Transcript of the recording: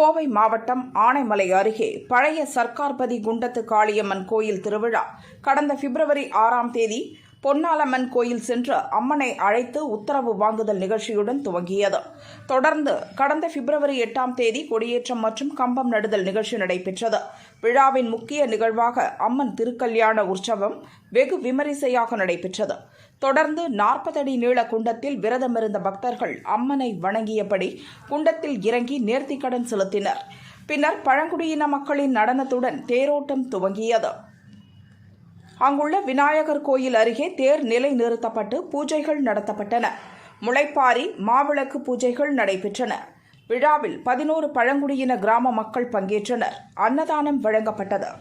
கோவை மாவட்டம் ஆனைமலை அருகே பழைய சர்க்கார்பதி குண்டத்து காளியம்மன் கோயில் திருவிழா கடந்த பிப்ரவரி 6ஆம் தேதி பொன்னாலம்மன் கோயில் சென்று அம்மனை அழைத்து உத்தரவு வாங்குதல் நிகழ்ச்சியுடன் துவங்கியது. தொடர்ந்து கடந்த பிப்ரவரி 8ஆம் தேதி கொடியேற்றம் மற்றும் கம்பம் நடுதல் நிகழ்ச்சி நடைபெற்றது. விழாவின் முக்கிய நிகழ்வாக அம்மன் திருக்கல்யாண உற்சவம் வெகு விமரிசையாக நடைபெற்றது. தொடர்ந்து 40 அடி நீள குண்டத்தில் விரதமிருந்த பக்தர்கள் அம்மனை வணங்கியபடி குண்டத்தில் இறங்கி நேர்த்திக்கடன் செலுத்தினர். பின்னர் பழங்குடியின மக்களின் நடனத்துடன் தேரோட்டம் துவங்கியது. அங்குள்ள விநாயகர் கோயில் அருகே தேர் நிலை நிறுத்தப்பட்டு பூஜைகள் நடத்தப்பட்டன. முளைப்பாரி மாவிளக்கு பூஜைகள் நடைபெற்றன. விழாவில் 11 பழங்குடியின கிராம மக்கள் பங்கேற்றனர். அன்னதானம் வழங்கப்பட்டது.